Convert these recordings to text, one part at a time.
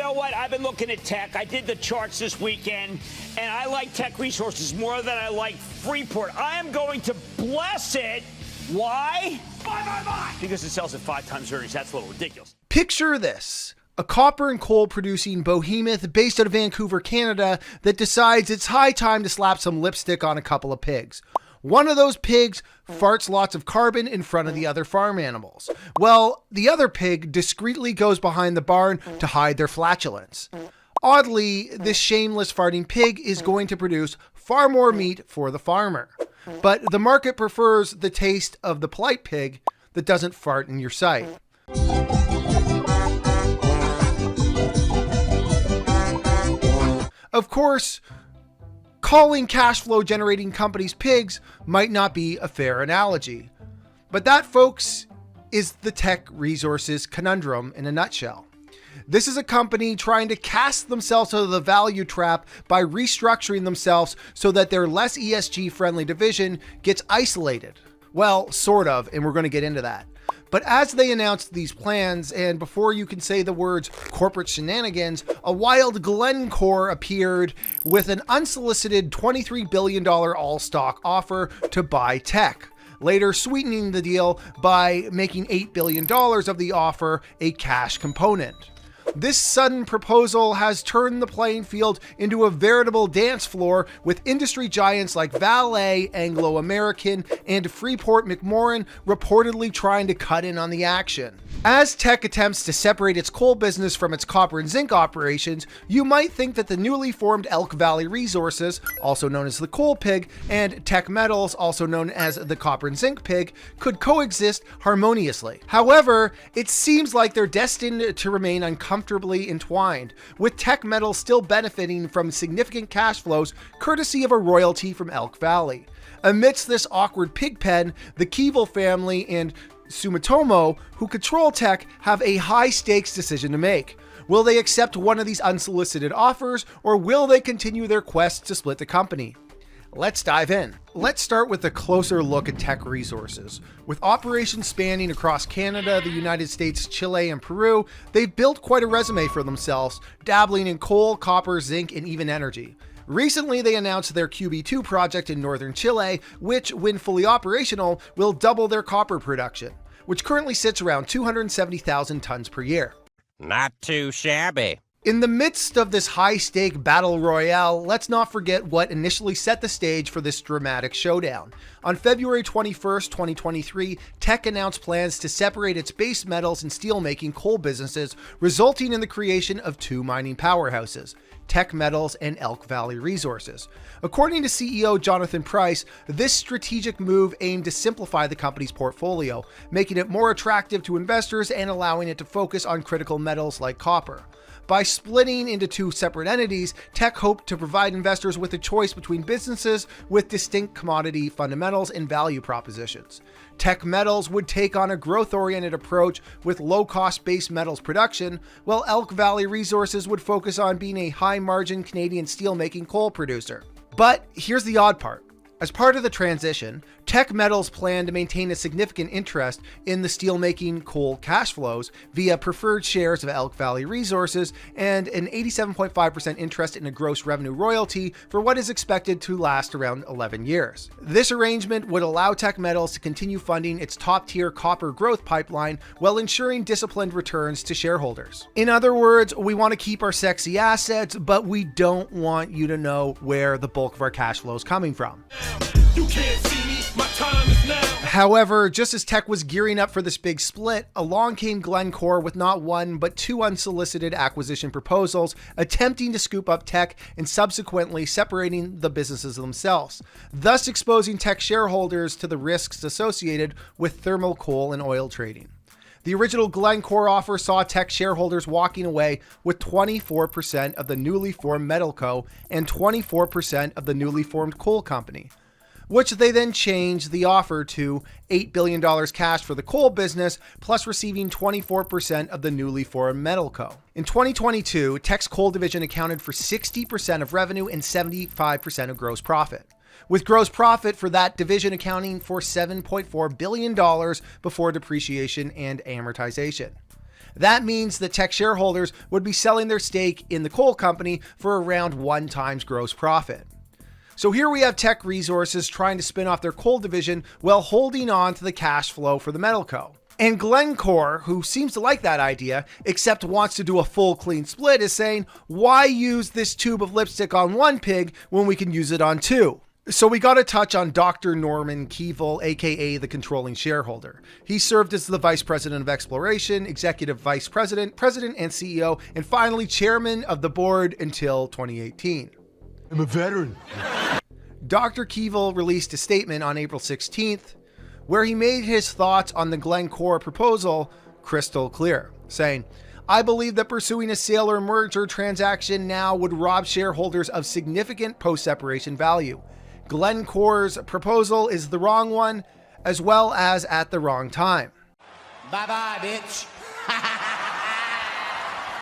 know what? I've been looking at Teck. I did the charts this weekend, and I like Teck Resources more than I like Freeport. I am going to bless it. Why? Buy. Because it sells at 5 times earnings. That's a little ridiculous. Picture this. A copper and coal producing behemoth based out of Vancouver, Canada, that decides it's high time to slap some lipstick on a couple of pigs. One of those pigs farts lots of carbon in front of the other farm animals. Well, the other pig discreetly goes behind the barn to hide their flatulence. Oddly, this shameless farting pig is going to produce far more meat for the farmer. But the market prefers the taste of the polite pig that doesn't fart in your sight. Of course, calling cash flow generating companies pigs might not be a fair analogy. But that, folks, is the Teck Resources conundrum in a nutshell. This is a company trying to cast themselves out of the value trap by restructuring themselves so that their less ESG friendly division gets isolated. Well, sort of, and we're going to get into that. But as they announced these plans, and before you can say the words corporate shenanigans, a wild Glencore appeared with an unsolicited $23 billion all-stock offer to buy Teck, later sweetening the deal by making $8 billion of the offer a cash component. This sudden proposal has turned the playing field into a veritable dance floor, with industry giants like Vale, Anglo American, and Freeport McMoRan reportedly trying to cut in on the action. As Teck attempts to separate its coal business from its copper and zinc operations, you might think that the newly formed Elk Valley Resources, also known as the Coal Pig, and Teck Metals, also known as the Copper and Zinc Pig, could coexist harmoniously. However, it seems like they're destined to remain uncomfortably entwined, with Teck Metals still benefiting from significant cash flows courtesy of a royalty from Elk Valley. Amidst this awkward pig pen, the Keevil family and Sumitomo, who control Teck, have a high-stakes decision to make. Will they accept one of these unsolicited offers, or will they continue their quest to split the company? Let's dive in. Let's start with a closer look at Teck Resources. With operations spanning across Canada, the United States, Chile, and Peru, they've built quite a resume for themselves, dabbling in coal, copper, zinc, and even energy. Recently, they announced their QB2 project in northern Chile, which, when fully operational, will double their copper production, which currently sits around 270,000 tons per year. Not too shabby. In the midst of this high-stake battle royale, let's not forget what initially set the stage for this dramatic showdown. On February 21st, 2023, Teck announced plans to separate its base metals and steelmaking coal businesses, resulting in the creation of 2 mining powerhouses, Teck Metals and Elk Valley Resources. According to CEO Jonathan Price, this strategic move aimed to simplify the company's portfolio, making it more attractive to investors and allowing it to focus on critical metals like copper. By splitting into 2 separate entities, Teck hoped to provide investors with a choice between businesses with distinct commodity fundamentals and value propositions. Teck Metals would take on a growth-oriented approach with low-cost base metals production, while Elk Valley Resources would focus on being a high-margin Canadian steelmaking coal producer. But here's the odd part. As part of the transition, Teck Metals planned to maintain a significant interest in the steelmaking coal cash flows via preferred shares of Elk Valley Resources and an 87.5% interest in a gross revenue royalty for what is expected to last around 11 years. This arrangement would allow Teck Metals to continue funding its top-tier copper growth pipeline while ensuring disciplined returns to shareholders. In other words, we want to keep our sexy assets, but we don't want you to know where the bulk of our cash flow is coming from. You can't see me, my time is now. However, just as Teck was gearing up for this big split, along came Glencore with not 1 but 2 unsolicited acquisition proposals, attempting to scoop up Teck and subsequently separating the businesses themselves, thus exposing Teck shareholders to the risks associated with thermal coal and oil trading. The original Glencore offer saw Teck shareholders walking away with 24% of the newly formed Metalco and 24% of the newly formed coal company, which they then changed the offer to $8 billion cash for the coal business, plus receiving 24% of the newly formed Metalco. In 2022, Teck's coal division accounted for 60% of revenue and 75% of gross profit, with gross profit for that division accounting for $7.4 billion before depreciation and amortization. That means that Teck shareholders would be selling their stake in the coal company for around 1x gross profit. So here we have Teck Resources trying to spin off their coal division while holding on to the cash flow for the metal co. And Glencore, who seems to like that idea, except wants to do a full clean split, is saying, why use this tube of lipstick on one pig when we can use it on two? So we got to touch on Dr. Norman Keevil, aka the controlling shareholder. He served as the Vice President of Exploration, Executive Vice President, President and CEO, and finally Chairman of the board until 2018. I'm a veteran. Dr. Keevil released a statement on April 16th where he made his thoughts on the Glencore proposal crystal clear, saying, I believe that pursuing a sale or merger transaction now would rob shareholders of significant post-separation value. Glencore's proposal is the wrong one, as well as at the wrong time. Bye-bye, bitch.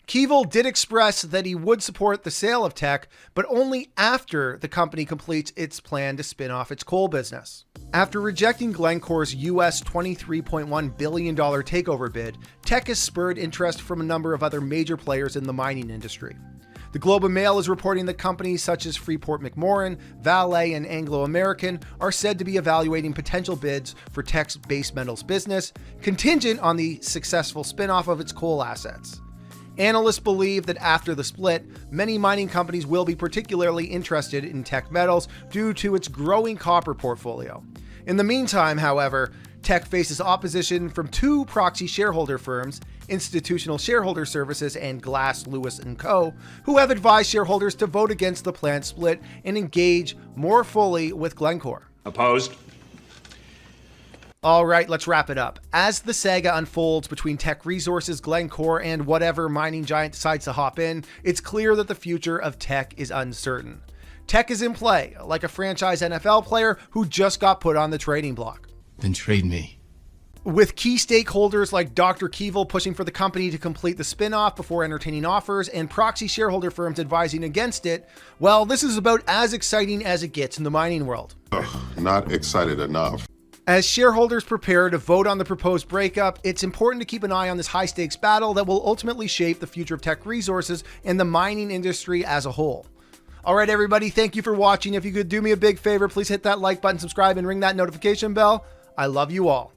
Keevil did express that he would support the sale of Teck, but only after the company completes its plan to spin off its coal business. After rejecting Glencore's US $23.1 billion takeover bid, Teck has spurred interest from a number of other major players in the mining industry. The Globe and Mail is reporting that companies such as Freeport McMoRan, Vale, and Anglo American are said to be evaluating potential bids for Teck's base metals business, contingent on the successful spin-off of its coal assets. Analysts believe that after the split, many mining companies will be particularly interested in Teck Metals due to its growing copper portfolio. In the meantime, however, Teck faces opposition from two proxy shareholder firms, Institutional Shareholder Services and Glass Lewis & Co., who have advised shareholders to vote against the planned split and engage more fully with Glencore. Opposed? All right, let's wrap it up. As the saga unfolds between Teck Resources, Glencore, and whatever mining giant decides to hop in, it's clear that the future of Teck is uncertain. Teck is in play, like a franchise NFL player who just got put on the trading block. Then trade me. With key stakeholders like Dr. Keevil pushing for the company to complete the spin-off before entertaining offers and proxy shareholder firms advising against it, well, this is about as exciting as it gets in the mining world. Not excited enough. As shareholders prepare to vote on the proposed breakup, it's important to keep an eye on this high-stakes battle that will ultimately shape the future of Teck Resources and the mining industry as a whole. All right, everybody, thank you for watching. If you could do me a big favor, please hit that like button, subscribe, and ring that notification bell. I love you all.